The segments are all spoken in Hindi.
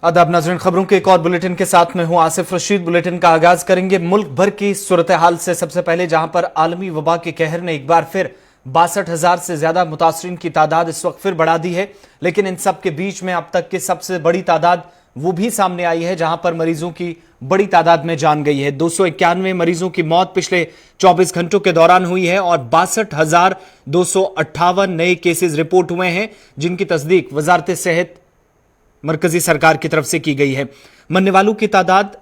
आदाब नाज़रीन, खबरों के एक और बुलेटिन के साथ मैं हूं आसिफ रशीद। बुलेटिन का आगाज करेंगे मुल्क भर की सूरत हाल से। सबसे पहले जहां पर आलमी वबा के कहर ने एक बार फिर 62,000 से ज्यादा मुतासरीन की तादाद इस वक्त फिर बढ़ा दी है, लेकिन इन सब के बीच में अब तक की सबसे बड़ी तादाद वो भी सामने आई है जहां पर मरीजों की बड़ी तादाद में जान गई है। 291 मरीजों की मौत पिछले 24 घंटों के दौरान हुई है और 62,258 नए केसेस रिपोर्ट हुए हैं, जिनकी तस्दीक वजारत सेहत मरकजी सरकार की तरफ से की गई है। मरने वालों की तादाद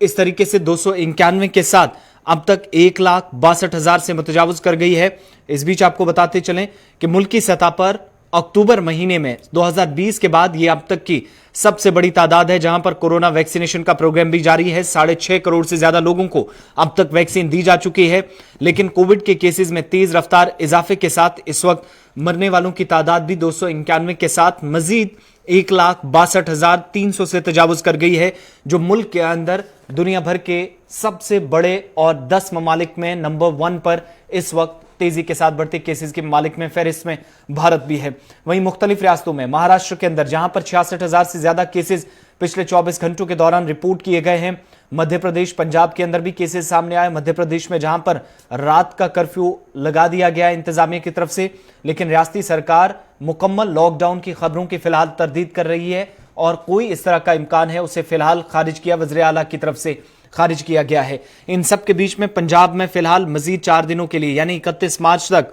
इस तरीके से 291 के साथ अब तक 1,62,000 से मुतजावज कर गई है। इस बीच आपको बताते चलें कि मुल्की सतह पर अक्टूबर महीने में 2020 के बाद यह अब तक की सबसे बड़ी तादाद है, जहां पर कोरोना वैक्सीनेशन का प्रोग्राम भी जारी है। 6.5 करोड़ से ज्यादा लोगों को अब तक वैक्सीन दी जा चुकी है, लेकिन कोविड के केसेस में तेज रफ्तार इजाफे के साथ इस वक्त मरने वालों की तादाद भी 291 के साथ मजीद 1,62,300 से तजावुज कर गई है, जो मुल्क के अंदर दुनिया भर के सबसे बड़े और 10 ममालिक में नंबर 1 पर इस वक्त तेजी के साथ बढ़ते केसेस के मालिक में फहरिस्त में भारत भी है। वहीं मुख्तलिफ रियासतों में महाराष्ट्र के अंदर जहां पर 66,000 से ज्यादा केसेस पिछले 24 घंटों के दौरान रिपोर्ट किए गए हैं। मध्य प्रदेश, पंजाब के अंदर भी केसेस सामने आए। मध्य प्रदेश में जहां पर रात का कर्फ्यू लगा दिया गया इंतजामिया की तरफ से, लेकिन रियासती सरकार मुकम्मल लॉकडाउन की खबरों की फिलहाल तरदीद कर रही है और कोई इस तरह का इम्कान है उसे फिलहाल खारिज किया, वज़ीर आला की तरफ से खारिज किया गया है। इन सब के बीच में पंजाब में फिलहाल मजीद 4 दिनों के लिए यानी 31 मार्च तक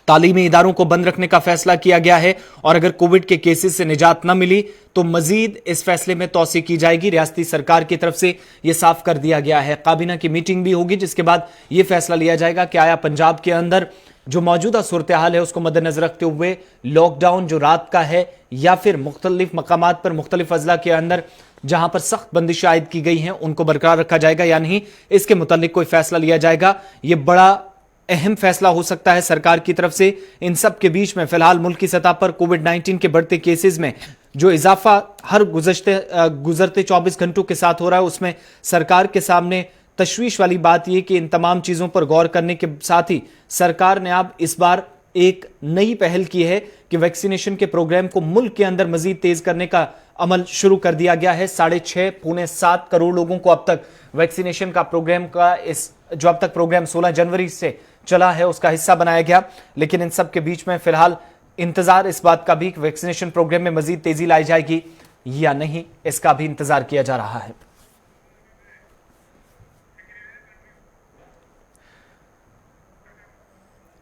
तालीमी इदारों को बंद रखने का फैसला किया गया है और अगर कोविड के केसेस से निजात न मिली तो मजीद इस फैसले में तौसी की जाएगी। रियासती सरकार की तरफ से यह साफ कर दिया गया है। काबीना की मीटिंग भी होगी, जिसके बाद यह फैसला लिया जाएगा कि आया पंजाब के अंदर जो मौजूदा सूरत हाल है उसको मद्देनजर रखते हुए लॉकडाउन जो रात का है या फिर मुख्तलिफ मकामात पर मुख्तलिफ अजला के अंदर जहां पर सख्त बंदिशें आयद की गई हैं उनको बरकरार रखा जाएगा या नहीं, इसके मुतालिक कोई फैसला लिया जाएगा। यह बड़ा अहम फैसला हो सकता है सरकार की तरफ से। इन सब के बीच में फिलहाल मुल्क की सतह पर कोविड-19 के बढ़ते केसेस में जो इजाफा हर गुजरते 24 घंटों के साथ हो रहा है, उसमें सरकार के सामने तशवीश वाली बात यह कि इन तमाम चीजों पर गौर करने के साथ ही सरकार ने अब इस बार एक नई पहल की है कि वैक्सीनेशन के प्रोग्राम को मुल्क के अंदर मजीद तेज करने का अमल शुरू कर दिया गया है। 6.5 पौने 7 करोड़ लोगों को अब तक वैक्सीनेशन का प्रोग्राम का जो अब तक प्रोग्राम 16 जनवरी से चला है उसका हिस्सा बनाया गया। लेकिन इन सब के बीच में फिलहाल इंतजार इस बात का भी कि वैक्सीनेशन प्रोग्राम में मजीद तेजी लाई जाएगी या नहीं, इसका भी इंतजार किया जा रहा है।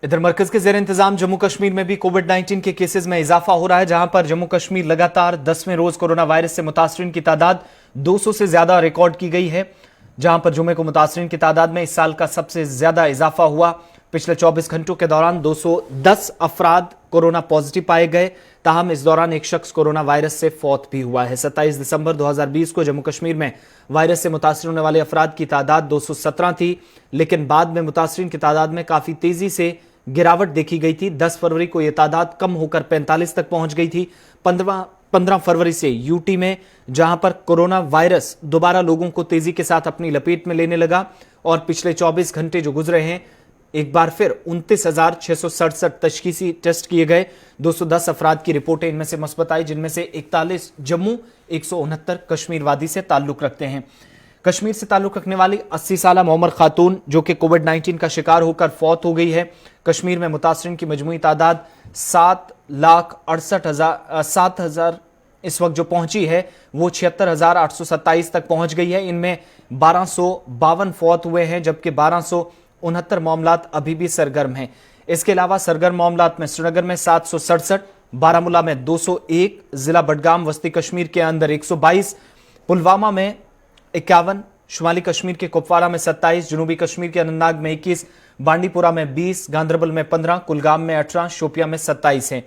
इधर मरकज के जेर इंतजाम जम्मू कश्मीर में भी कोविड-19 के केसेस में इजाफा हो रहा है, जहां पर जम्मू कश्मीर लगातार 10वें रोज कोरोना वायरस से मुतासरीन की तादाद 200 से ज्यादा रिकॉर्ड की गई है, जहां पर जुमे को मुतासरीन की तादाद में इस साल का सबसे ज्यादा इजाफा हुआ। पिछले 24 घंटों के दौरान 210 अफराद कोरोना पॉजिटिव पाए गए, ताहम इस दौरान एक शख्स कोरोना वायरस से फौत भी हुआ है। 27 दिसंबर 2020 को जम्मू कश्मीर में वायरस से मुतासर होने वाले अफराद की तादाद 217 थी, लेकिन बाद में मुतासरीन की तादाद में काफी तेजी से गिरावट देखी गई थी। 10 फरवरी को यह तादाद कम होकर 45 तक पहुंच गई थी। 15 फरवरी से यूटी में जहां पर कोरोना वायरस दोबारा लोगों को तेजी के साथ अपनी लपेट में लेने लगा और पिछले 24 घंटे जो गुजरे हैं एक बार फिर 29,667 तशखीसी टेस्ट किए गए। 210 अफराद की रिपोर्टें इनमें से मुस्बत आई, जिनमें से 41 जम्मू, 169 कश्मीर वादी से ताल्लुक रखते हैं। कश्मीर से ताल्लुक रखने वाली 80 साला मोमर खातून जो कि कोविड-19 का शिकार होकर फौत हो गई है। कश्मीर में मुतासरीन की मजमूई तादाद 7,68,000 इस वक्त जो पहुंची है वो 76,827 तक पहुंच गई है। इनमें 1252 फौत हुए हैं, जबकि 1269 मामलात अभी भी सरगर्म हैं। इसके अलावा सरगर्म मामलात में श्रीनगर में 767, बारामूला में 201, जिला बडगाम वस्ती कश्मीर के अंदर 122, पुलवामा में 51, शुमाली कश्मीर के कुपवारा में 27, जनूबी कश्मीर के अनंतनाग में 21, बांडीपुरा में 20, गांदरबल में 15, कुलगाम में 18, शोपिया में 27 हैं।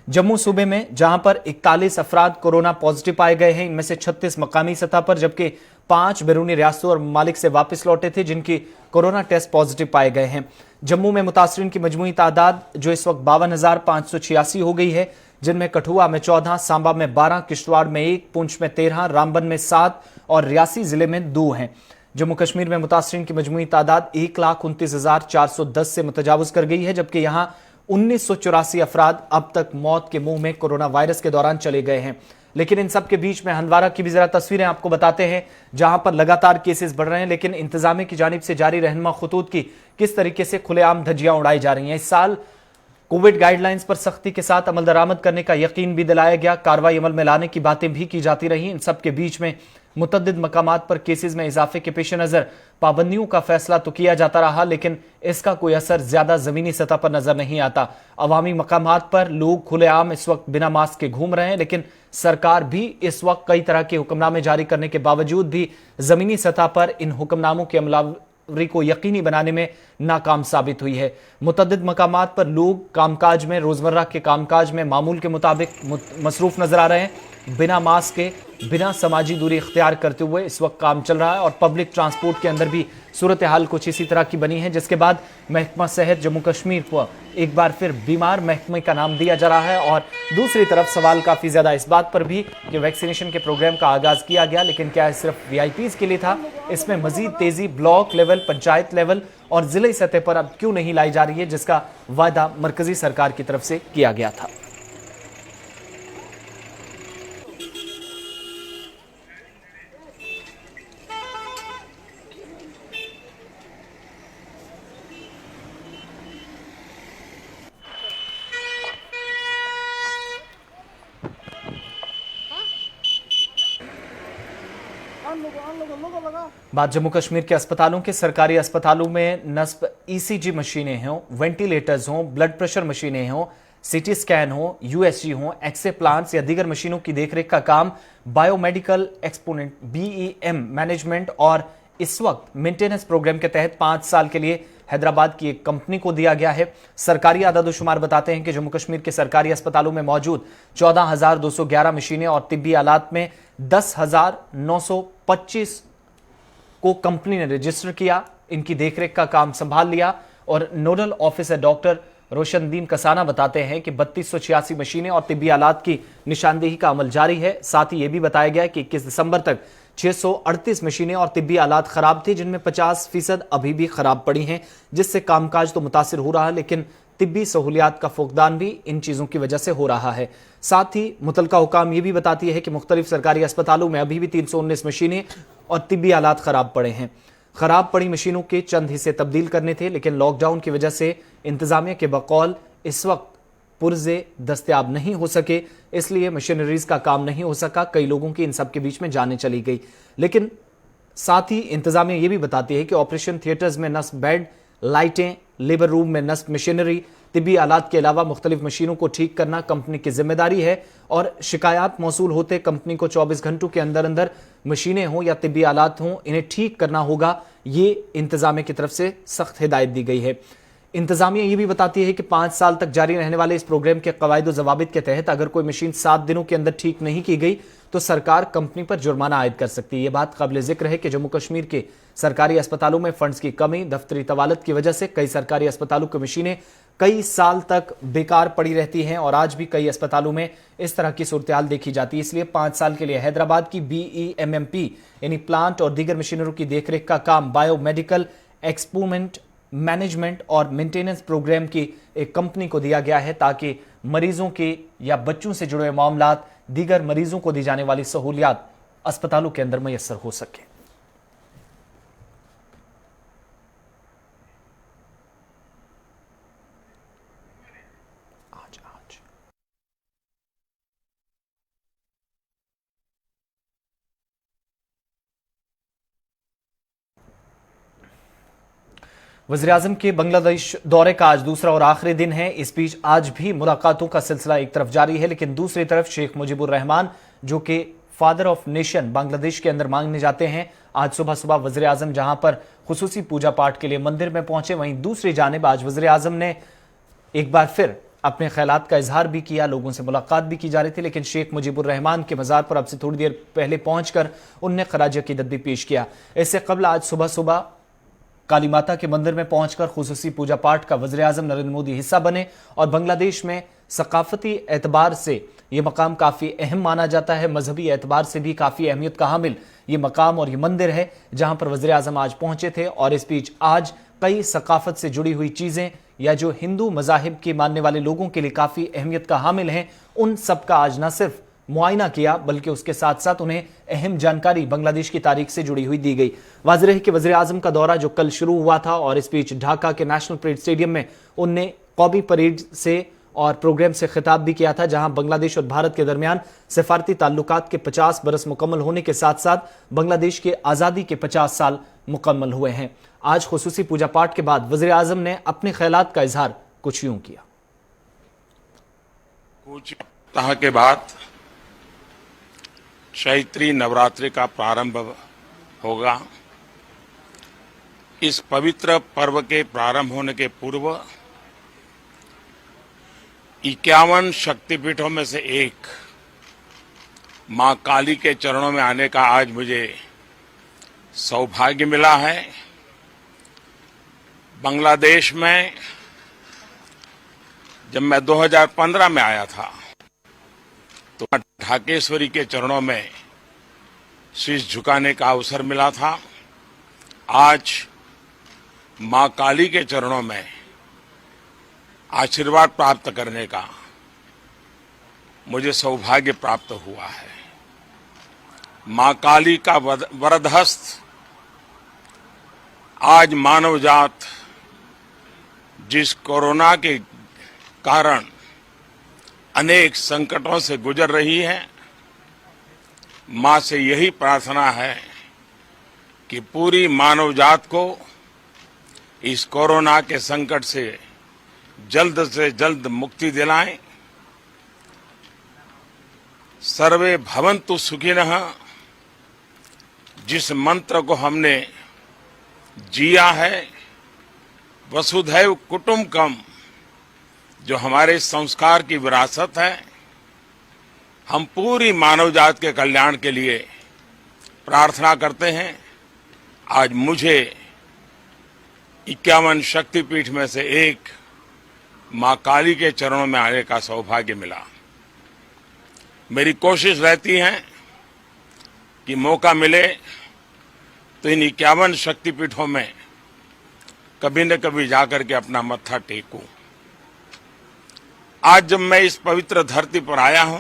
जम्मू सूबे में जहां पर 41 अफराद कोरोना पॉजिटिव पाए गए हैं, इनमें से 36 मकामी सतह पर, जबकि 5 बैरूनी रियासतों और ममालिक से वापस लौटे थे जिनकी कोरोना टेस्ट पॉजिटिव पाए गए हैं। जम्मू में मुतासरीन की मजमूई तादाद जो इस वक्त 52,586 हो गई है, जिनमें कठुआ में 14, सांबा में 12, किश्तवाड़ में 1, पुंछ में 13, रामबन में 7 और रियासी जिले में 2 हैं। जम्मू कश्मीर में मुतासरीन की मजमूई तादाद 1,29,410 से मुतजावज कर गई है, जबकि यहां 1984 अफराद अब तक मौत के मुंह में कोरोना वायरस के दौरान चले गए हैं। लेकिन इन सब के बीच में हंदवाड़ा की भी जरा तस्वीरें आपको बताते हैं, जहां पर लगातार केसेस बढ़ रहे हैं, लेकिन इंतजामिया की जानिब से जारी रहनुमा खतूत की किस तरीके से खुलेआम धज्जियां उड़ाई जा रही हैं। इस साल कोविड गाइडलाइंस पर सख्ती के साथ अमल दरामद करने का यकीन भी दिलाया गया, कार्रवाई अमल में लाने की बातें भी की जाती रही। इन सब के बीच में मुतअद्दिद मकामात पर केसेस में इजाफे के पेश नजर पाबंदियों का फैसला तो किया जाता रहा, लेकिन इसका कोई असर ज्यादा जमीनी सतह पर नजर नहीं आता। अवामी मकामात पर लोग खुलेआम इस वक्त बिना मास्क के घूम रहे हैं, लेकिन सरकार भी इस वक्त कई तरह के हुक्मनामे जारी करने के बावजूद भी जमीनी सतह पर इन हुक्मनामों की अमलावरी को यकीनी बनाने में नाकाम साबित हुई है। मुतअद्दिद मकामात पर लोग कामकाज में, रोजमर्रा के कामकाज में मामूल के मुताबिक मसरूफ नजर आ रहे हैं। बिना मास्क के, बिना समाजी दूरी इख्तियार करते हुए इस वक्त काम चल रहा है और पब्लिक ट्रांसपोर्ट के अंदर भी सूरत हाल कुछ इसी तरह की बनी है, जिसके बाद महकमा सेहत जम्मू कश्मीर को एक बार फिर बीमार महकमे का नाम दिया जा रहा है। और दूसरी तरफ सवाल काफी ज्यादा इस बात पर भी कि वैक्सीनेशन के प्रोग्राम का आगाज किया गया, लेकिन क्या सिर्फ वीआईपीज के लिए था? इसमें मजीद तेजी ब्लॉक लेवल, पंचायत लेवल और जिले सतह पर अब क्यों नहीं लाई जा रही है, जिसका वादा मरकजी सरकार की तरफ से किया गया था। बात जम्मू कश्मीर के अस्पतालों के सरकारी अस्पतालों में नस्ब ईसीजी मशीनें हों, वेंटिलेटर्स हों, ब्लड प्रेशर मशीनें हों, सीटी स्कैन हो, यूएसजी हो, एक्सरे प्लांट्स या दीगर मशीनों की देखरेख का काम बायोमेडिकल एक्सपोनेंट बीईएम मैनेजमेंट और इस वक्त मेंटेनेंस प्रोग्राम के तहत 5 साल के लिए हैदराबाद की एक कंपनी को दिया गया है। सरकारी आदादोशुमार बताते हैं कि जम्मू कश्मीर के सरकारी अस्पतालों में मौजूद 14,211 मशीनें और तिब्बी आलात में 10,925 को कंपनी ने रजिस्टर किया, इनकी देखरेख का काम संभाल लिया। और nodal officer doctor Roshandin Kasana बताते हैं कि 3286 मशीनें और तिब्बी आलात की निशानदेही का अमल जारी है। साथ ही यह भी बताया गया कि 21 दिसंबर तक 638 मशीनें और तिब्बी आलात खराब थी, जिनमें 50% अभी भी खराब पड़ी हैं, जिससे कामकाज तो मुतासिर हो रहा है, लेकिन तिब्बी सहूलियात का फुकदान भी इन चीजों की वजह से हो रहा है। साथ ही मुतलका हुकाम यह भी बताती है कि मुख्तलिफ सरकारी अस्पतालों में अभी भी 319 मशीनें और तिब्बी आलात खराब पड़े हैं। खराब पड़ी मशीनों के चंद हिस्से तब्दील करने थे, लेकिन लॉकडाउन की वजह से इंतजामिया के बकौल इस वक्त पुर्जे दस्तयाब नहीं हो सके, इसलिए मशीनरीज का काम नहीं हो सका। कई लोगों की इन सब के बीच में जाने चली गई। लेकिन साथ ही इंतजामिया यह भी बताती है कि ऑपरेशन थिएटर्स में नस्ब बेड, लाइटें, लेबर रूम में नस्ब मशीनरी, तिब्बी आलात के अलावा मुख्तलिफ मशीनों को ठीक करना कंपनी की जिम्मेदारी है। और शिकायत मौसूल होते कंपनी को 24 घंटों के अंदर अंदर मशीनें हों या तिब्बी आलात हों, इन्हें ठीक करना होगा। ये इंतजामिया की तरफ से सख्त हिदायत दी गई है। इंतजामिया ये भी बताती है कि 5 साल तक जारी रहने वाले इस प्रोग्राम के कवायद ज़वाबित के तहत अगर कोई मशीन 7 दिनों के अंदर ठीक नहीं की गई तो सरकार कंपनी पर जुर्माना आयद कर सकती है। यह बात काबिल जिक्र है कि जम्मू कश्मीर के सरकारी अस्पतालों में फंड्स की कमी, दफ्तरी तवालत की वजह से कई सरकारी अस्पतालों की मशीनें कई साल तक बेकार पड़ी रहती हैं और आज भी कई अस्पतालों में इस तरह की सूरत देखी जाती है। इसलिए 5 साल के लिए हैदराबाद की बीईएमएमपी यानी प्लांट और दीगर मशीनरों की देखरेख का काम बायोमेडिकल एक्सपोनेंट मैनेजमेंट और मेंटेनेंस प्रोग्राम की एक कंपनी को दिया गया है, ताकि मरीजों के या बच्चों से जुड़े मामलात, दीगर मरीजों को दी जाने वाली सहूलियात अस्पतालों के अंदर मैसर हो सके। वज़ीर-ए-आज़म के बांग्लादेश दौरे का आज दूसरा और आखिरी दिन है। इस बीच आज भी मुलाकातों का सिलसिला एक तरफ जारी है, लेकिन दूसरी तरफ शेख मुजीबुर रहमान जो कि फादर ऑफ नेशन बांग्लादेश के अंदर मांगने जाते हैं, आज सुबह सुबह वज़ीर-ए-आज़म जहां पर खुसूसी पूजा पाठ के लिए मंदिर में पहुंचे, वहीं दूसरी जानिब आज वज़ीर-ए-आज़म ने एक बार फिर अपने ख्यालात का इजहार भी किया, लोगों से मुलाकात भी की जा रही थी, लेकिन शेख मुजीबुर रहमान के मज़ार पर अब से थोड़ी देर पहले पहुंचकर उनने खराज अकीदत भी पेश किया। इससे कबल आज सुबह सुबह काली माता के मंदिर में पहुंचकर खुसूसी पूजा पाठ का वज़ीर-ए-आज़म नरेंद्र मोदी हिस्सा बने। और बांग्लादेश में सकाफती एतबार से यह मकाम काफ़ी अहम माना जाता है, मजहबी एतबार से भी काफ़ी अहमियत का हामिल ये मकाम और ये मंदिर है, जहां पर वज़ीर-ए-आज़म आज पहुंचे थे। और इस बीच आज कई सकाफत से जुड़ी हुई चीज़ें या जो हिंदू मजाहिब के मानने वाले लोगों के लिए काफी अहमियत का हामिल हैं, उन सबका आज न सिर्फ मुआयना किया बल्कि उसके साथ साथ उन्हें अहम जानकारी बांग्लादेश की तारीख से जुड़ी हुई दी गई। वाज़ेह रहे कि वज़ीर आज़म का दौरा जो कल शुरू हुआ था और इस बीच ढाका के नेशनल परेड स्टेडियम में उनने कौमी परेड से और प्रोग्राम से खिताब भी किया था, जहां बांग्लादेश और भारत के दरमियान सिफारती ताल्लुकात के 50 बरस मुकम्मल होने के साथ साथ बांग्लादेश के आज़ादी के 50 साल मुकम्मल हुए हैं। आज खुसूसी पूजा पाठ के बाद वज़ीर आज़म ने अपने ख्यालात का इजहार कुछ यूं किया। कुछ सप्ताह के बाद चैत्री नवरात्रि का प्रारंभ होगा। इस पवित्र पर्व के प्रारंभ होने के पूर्व 51 शक्तिपीठों में से एक मां काली के चरणों में आने का आज मुझे सौभाग्य मिला है। बांग्लादेश में जब मैं 2015 में आया था तो ढाकेश्वरी के चरणों में शीश झुकाने का अवसर मिला था। आज मां काली के चरणों में आशीर्वाद प्राप्त करने का मुझे सौभाग्य प्राप्त हुआ है। मां काली का वरदहस्त आज मानव जात जिस कोरोना के कारण अनेक संकटों से गुजर रही है, मां से यही प्रार्थना है कि पूरी मानव जात को इस कोरोना के संकट से जल्द मुक्ति दिलाएं। सर्वे भवन्तु सुखिनः जिस मंत्र को हमने जिया है, वसुधैव कुटुंबकम जो हमारे संस्कार की विरासत है, हम पूरी मानव जात के कल्याण के लिए प्रार्थना करते हैं। आज मुझे 51 शक्तिपीठ में से एक मां काली के चरणों में आने का सौभाग्य मिला। मेरी कोशिश रहती है कि मौका मिले तो इन 51 शक्तिपीठों में कभी न कभी जाकर के अपना मत्था टेकूं। आज जब मैं इस पवित्र धरती पर आया हूं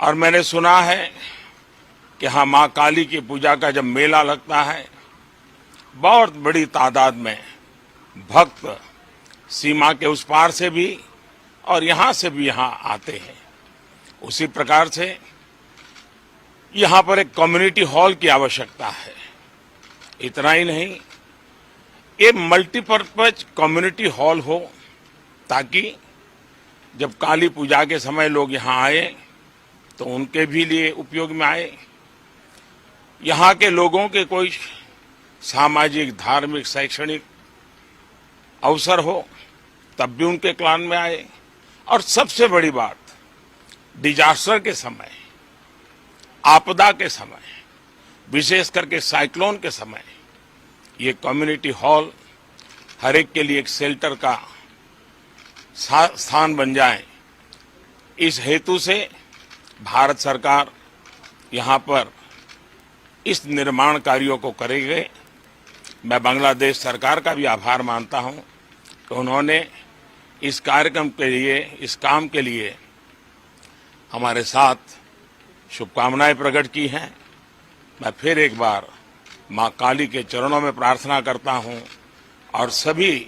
और मैंने सुना है कि हाँ, मां काली की पूजा का जब मेला लगता है, बहुत बड़ी तादाद में भक्त सीमा के उस पार से भी और यहां से भी यहां आते हैं। उसी प्रकार से यहां पर एक कम्युनिटी हॉल की आवश्यकता है। इतना ही नहीं, ये मल्टीपर्पज कम्युनिटी हॉल हो ताकि जब काली पूजा के समय लोग यहां आए तो उनके भी लिए उपयोग में आए। यहां के लोगों के कोई सामाजिक, धार्मिक, शैक्षणिक अवसर हो तब भी उनके क्लान में आए। और सबसे बड़ी बात, डिजास्टर के समय, आपदा के समय, विशेष करके साइक्लोन के समय, ये कम्युनिटी हॉल हर एक के लिए एक शेल्टर का स्थान बन जाए। इस हेतु से भारत सरकार यहां पर इस निर्माण कार्यों को करेगी। मैं बांग्लादेश सरकार का भी आभार मानता हूं कि उन्होंने इस कार्यक्रम के लिए, इस काम के लिए हमारे साथ शुभकामनाएं प्रकट की हैं। मैं फिर एक बार मां काली के चरणों में प्रार्थना करता हूं और सभी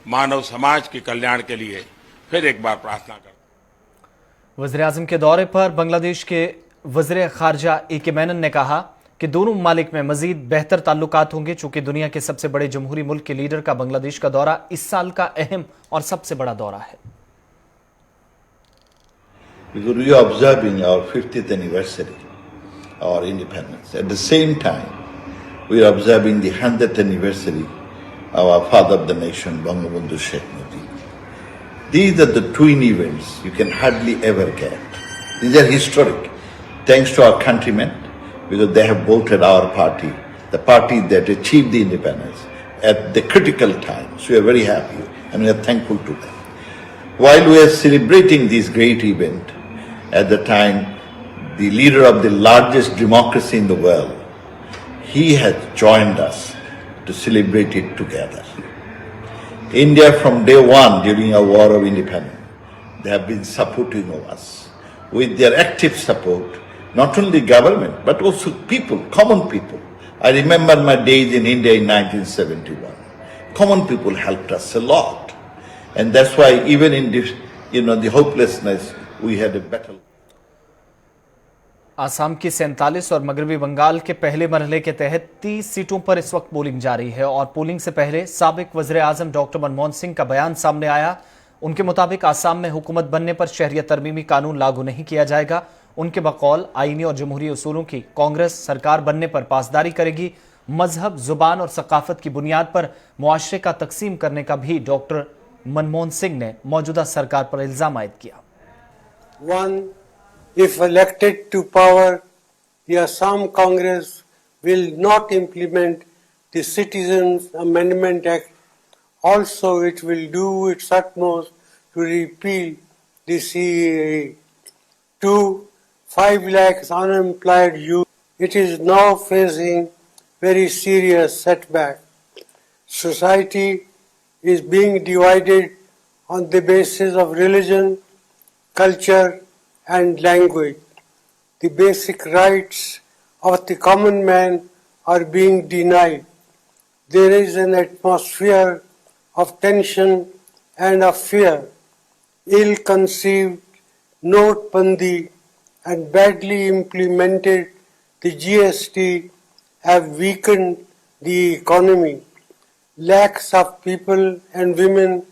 मानव समाज के कल्याण के लिए फिर एक बार प्रार्थना करता हूं। वज़ीर आज़म के दौरे पर बांग्लादेश के वज़ीर ख़ारजा ए.के. मेनन ने कहा कि दोनों ममालिक में मजीद बेहतर ताल्लुकात होंगे। चूंकि दुनिया के सबसे बड़े जमहूरी मुल्क के लीडर का बांग्लादेश का दौरा इस साल का अहम और सबसे बड़ा दौरा है। Because we are observing our 50th anniversary, our independence. At the same time, we are observing the 100th anniversary of our father of the nation, Bangabandhu Sheikh Mujib. These are the twin events you can hardly ever get. These are historic, thanks to our countrymen, because they have voted our party, the party that achieved the independence at the critical time. So we are very happy and we are thankful to them. While we are celebrating this great event, at the time, the leader of the largest democracy in the world, he has joined us to celebrate it together. India from day one during our war of independence, they have been supporting of us with their active support, not only government, but also people, common people. I remember my days in India in 1971. Common people helped us a lot. And that's why even in this, the hopelessness, we had a battle. Assam की 47 और मगरबी बंगाल के पहले मरहले के तहत 30 सीटों पर इस वक्त पोलिंग जारी है और पोलिंग से पहले साबिक वज़ीर आज़म डॉक्टर मनमोहन सिंह का बयान सामने आया। उनके मुताबिक आसाम में हुकूमत बनने पर शहरियत तरमीमी कानून लागू नहीं किया जाएगा। उनके बकौल आईनी और जमहूरी उसूलों की कांग्रेस सरकार बनने पर पासदारी करेगी। मजहब, जुबान और सकाफत की बुनियाद पर मुआशरे का तकसीम करने का भी डॉक्टर मनमोहन सिंह ने मौजूदा सरकार पर इल्जाम आयद किया। If elected to power, the Assam Congress will not implement the Citizens Amendment Act. Also, it will do its utmost to repeal the CAA. 5 lakhs unemployed youth. It is now facing very serious setback. Society is being divided on the basis of religion, culture, and language. The basic rights of the common man are being denied. There is an atmosphere of tension and of fear. Ill-conceived Notebandi and badly implemented the GST have weakened the economy. Lakhs of people and women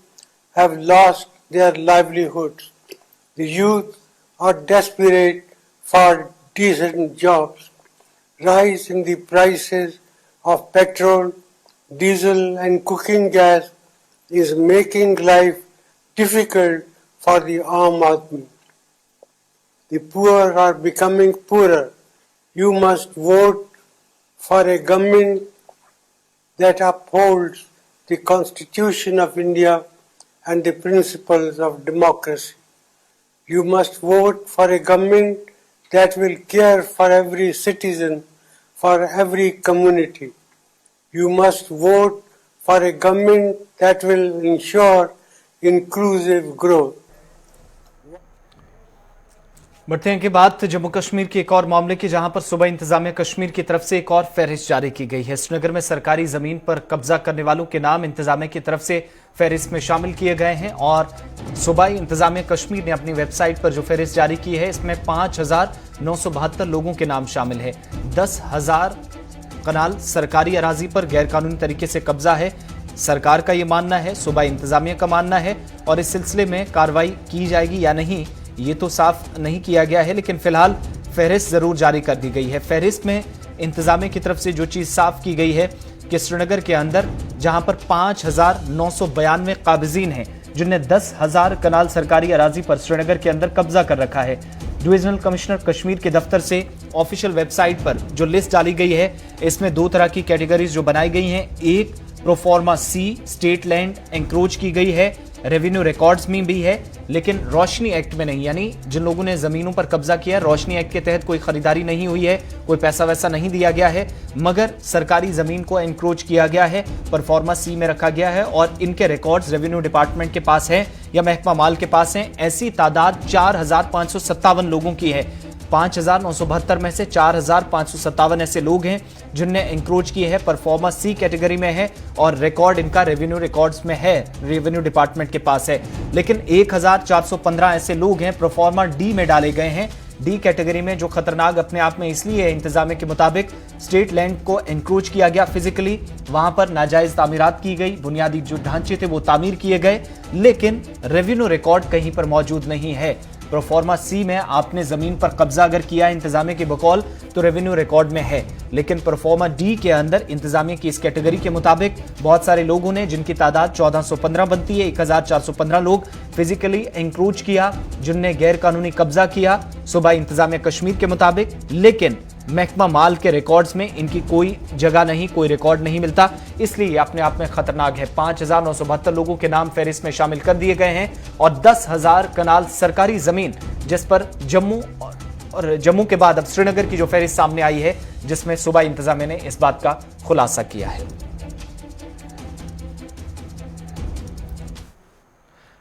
have lost their livelihoods. The youth are desperate for decent jobs. Rise in the prices of petrol, diesel and cooking gas is making life difficult for the Aam Aadmi. The poor are becoming poorer. You must vote for a government that upholds the Constitution of India and the principles of democracy. You must vote for a government that will care for every citizen, for every community. You must vote for a government that will ensure inclusive growth. बढ़ते हैं कि बात जम्मू कश्मीर के एक और मामले की, जहां पर सूबा इंतजामिया कश्मीर की तरफ से एक और फहरिस्त जारी की गई है। श्रीनगर में सरकारी जमीन पर कब्जा करने वालों के नाम इंतजामिया की तरफ से फहरिस्त में शामिल किए गए हैं और सूबाई इंतजामिया कश्मीर ने अपनी वेबसाइट पर जो फहरिस्त जारी की है इसमें 5,972 लोगों के नाम शामिल है। 10,000 कनाल सरकारी अराजी पर गैरकानूनी तरीके से कब्जा है। सरकार का यह मानना है, सूबाई इंतजामिया का मानना है और इस सिलसिले में कार्रवाई की जाएगी या नहीं ये तो साफ नहीं किया गया है, लेकिन फिलहाल फहरिस्त जरूर जारी कर दी गई है। फहरिस्त में इंतजामिया की तरफ से जो चीज साफ की गई है कि श्रीनगर के अंदर जहां पर 5,992 काबिजीन हैं जिनने 10,000 कनाल सरकारी अराजी पर श्रीनगर के अंदर कब्जा कर रखा है। डिविजनल कमिश्नर कश्मीर के दफ्तर से ऑफिशियल वेबसाइट पर जो लिस्ट डाली गई है इसमें 2 तरह की कैटेगरीज जो बनाई गई हैं। एक प्रोफॉर्मा सी स्टेट लैंड एंक्रोच की गई है, रेवेन्यू रिकॉर्ड्स में भी है, लेकिन रोशनी एक्ट में नहीं, यानी जिन लोगों ने जमीनों पर कब्जा किया रोशनी एक्ट के तहत कोई खरीदारी नहीं हुई है, कोई पैसा वैसा नहीं दिया गया है, मगर सरकारी जमीन को एंक्रोच किया गया है, परफॉर्मा सी में रखा गया है और इनके रिकॉर्ड्स रेवेन्यू डिपार्टमेंट के पास है या महकमा माल के पास है। ऐसी तादाद 4,557 लोगों की है। 5,972 में से 4,557 ऐसे लोग हैं जिनने एंक्रोच किए हैं, परफॉर्मा सी कैटेगरी में है और रिकॉर्ड इनका रेवेन्यू रिकॉर्ड्स में है, रेवेन्यू डिपार्टमेंट के पास है। लेकिन 1,415 ऐसे लोग हैं परफॉर्मा डी में डाले गए हैं। डी कैटेगरी में जो खतरनाक अपने आप में इसलिए है, इंतजामिया के मुताबिक स्टेट लैंड को एंक्रोच किया गया फिजिकली, वहां पर नाजायज तामीरात की गई, बुनियादी जो ढांचे थे वो तामीर किए गए, लेकिन रेवेन्यू रिकॉर्ड कहीं पर मौजूद नहीं है। प्रोफॉर्मा सी में आपने जमीन पर कब्जा अगर किया इंतजामिया के बकौल तो रेवेन्यू रिकॉर्ड में है, लेकिन प्रोफॉर्मा डी के अंदर इंतजामिया की इस कैटेगरी के मुताबिक बहुत सारे लोगों ने, जिनकी तादाद 1415 बनती है, 1,415 लोग फिजिकली एंक्रोच किया, जिनने गैर कानूनी कब्जा किया सूबाई इंतजामिया कश्मीर के मुताबिक, लेकिन महकमा माल के रिकॉर्ड्स में इनकी कोई जगह नहीं, कोई रिकॉर्ड नहीं मिलता, इसलिए अपने आप में खतरनाक है। 5,972 लोगों के नाम फहरिस्त में शामिल कर दिए गए हैं और 10,000 कनाल सरकारी जमीन जिस पर जम्मू और जम्मू के बाद अब श्रीनगर की जो फहरिस्त सामने आई है जिसमें सूबाई इंतजामिया ने इस बात का खुलासा किया है।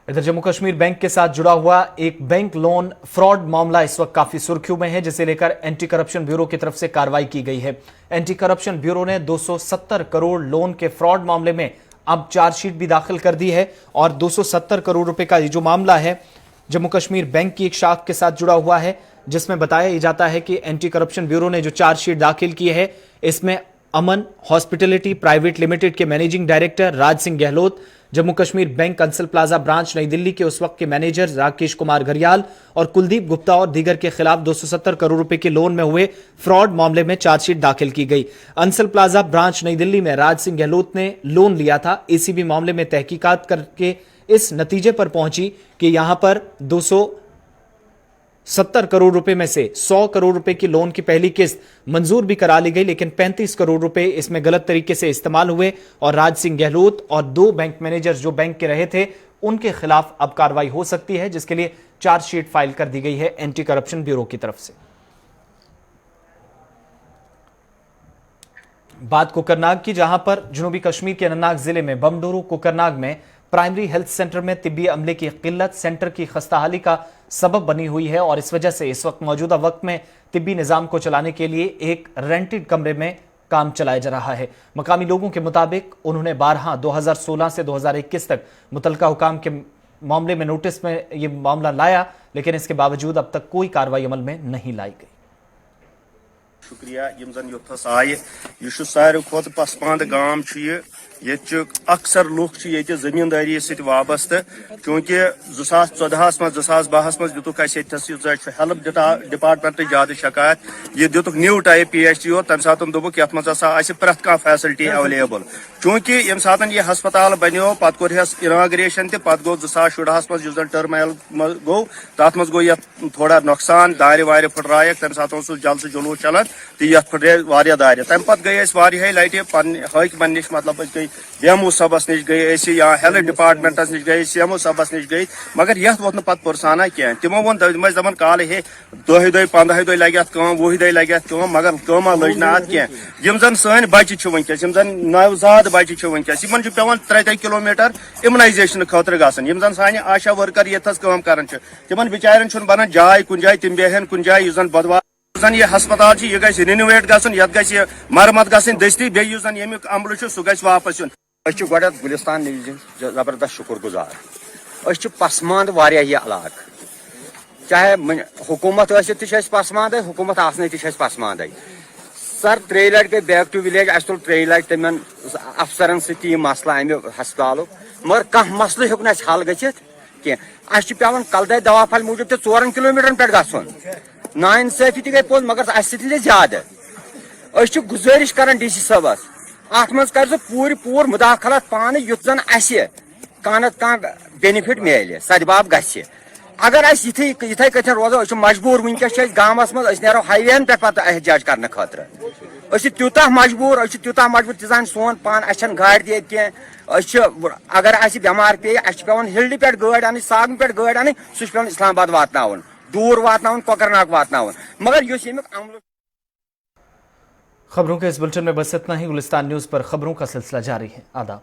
इधर जम्मू कश्मीर बैंक के साथ जुड़ा हुआ एक बैंक लोन फ्रॉड मामला इस वक्त काफी सुर्खियों में है, जिसे लेकर एंटी करप्शन ब्यूरो की तरफ से कार्रवाई की गई है। एंटी करप्शन ब्यूरो ने 270 करोड़ लोन के फ्रॉड मामले में अब चार्जशीट भी दाखिल कर दी है और 270 करोड़ रुपए का ये जो मामला है जम्मू कश्मीर बैंक की एक शाख के साथ जुड़ा हुआ है, जिसमें बताया जाता है कि एंटी करप्शन ब्यूरो ने जो चार्जशीट दाखिल की है इसमें अमन हॉस्पिटैलिटी प्राइवेट लिमिटेड के managing director Raj Singh Gehlot, Jammu Kashmir bank Kansal plaza branch New Delhi के उस वक्त के मैनेजर राकेश कुमार घरियाल और कुलदीप गुप्ता और दीगर के खिलाफ 270 करोड़ रुपए के लोन में हुए फ्रॉड मामले में चार्जशीट दाखिल की गई। अंसल प्लाजा ब्रांच नई दिल्ली में राज सिंह गहलोत ने लोन लिया था। एसीबी मामले में तहकीकात करके इस नतीजे पर पहुंची कि यहां पर 270 करोड़ रुपए में से 100 करोड़ रुपए की लोन की पहली किस्त मंजूर भी करा ली गई, लेकिन 35 करोड़ रुपए इसमें गलत तरीके से इस्तेमाल हुए और राज सिंह गहलोत और 2 बैंक मैनेजर जो बैंक के रहे थे उनके खिलाफ अब कार्रवाई हो सकती है, जिसके लिए चार्जशीट फाइल कर दी गई है एंटी करप्शन ब्यूरो की तरफ से। बात कोकरनाग की, जहां पर जनूबी कश्मीर के अनंतनाग जिले में बमडोरू कोकरनाग में प्राइमरी हेल्थ सेंटर में तिब्बी अमले की किल्लत सेंटर की खस्ताहाली का सबब बनी हुई है और इस वजह से इस वक्त मौजूदा वक्त में तिब्बी निजाम को चलाने के लिए एक रेंटेड कमरे में काम चलाया जा रहा है। मकामी लोगों के मुताबिक उन्होंने 2016 से 2021 तक मुतलका हुकाम के मामले में नोटिस में यह मामला लाया, लेकिन इसके बावजूद अब तक कोई कार्रवाई अमल में नहीं लाई गई। शुक्रिया यम जन योथस आय यह सारे खुद पसमानद गाम ये अक्सर लुक जमींदारी सत वाबस्त, चूंकि 2014 मज 2012 मज दुक हेल्थ डिपार्टमेंट ज्यादा शिकायत, यह दुक न्यू टाइप PHC तम सात दोक ये प्रेथ कह फैसिलिटी अवेलेबल, चूंकि यम सात यह हस्पताल बनो पे कोरहस इनाग्रेशन तक गो 2017 मज टर्माइल गो तथ मज गो थोड़ा नुकसान दार वार फुटरायक, तम सात जल से जुलूस चलान तो ये फुटे वारिया दार, तम पे गई वारिया लटि हाकिमन नश मतलब गई DMO सबस नश गई या हेल्थ डिपार्टमेंटस नश गई CMO सबस नश गई, मगर ये वो पे पुरसाना कह तमो वो दपन काल हे 10 दह 15 दह लगे 20 दह लगे मगर कमा लज ना कह यम जन सन बच्चे वनकस यम जन नवजाद बच्चे वनकस इन पेवान 3 किलोमीटर इम्यूनाइजेशन खतर गसन यम जन सानि आशा वर्कर यथस काम कर तिमन बिचारन बनान जाय कुन जाय तिम बेहन कुन जाय जन बदवा ये हस्पताल यह गि रिनोवेट गसन ये गि मरम्मत गसन दस्ती बे यमिक अमल सह गि वापस यून। गुलिस्तान न्यूज़ जबरदस्त शुक्र गुजार पसमानद वारिया यह इलाक, चाहे हुकूमत पसमानद हुकूमत आसने पसमानद सर 3 लट गई बैक टू विलेज अस तुल 3 लट तम अफसरन सह मसला अमे हस्पताल, मगर कह मसल हेक हल गचित कह पेवान कलदाय दवा फल मूजूब 4 किलोमीटर पे गसन नाइंसाफी तक गई पोज, मगर अस ज्यादा गुजारिश कर DC साहबस अत मज कर पूर मुदाखलत पानी युथ जन कह बेनिफिट मिले सदबाब गि अगर इथे कथन रोजो मजबूर वनकस गामस मज नो हाईवे पे पत एहतजाज करने खतर तूता मजबूर तीजान सोन पान अन गाड़ कह अगर बेमार पे पेवान हिल्ड पे गाड़ अन सागन पे गाड़ अन सह पे इस्लामाबाद वातन दूर वातन कोकरनाग वातन, मगर अमल। खबरों के इस बुलेटिन में बस इतना ही। गुलिस्तान न्यूज पर खबरों का सिलसिला जारी है। आदाब।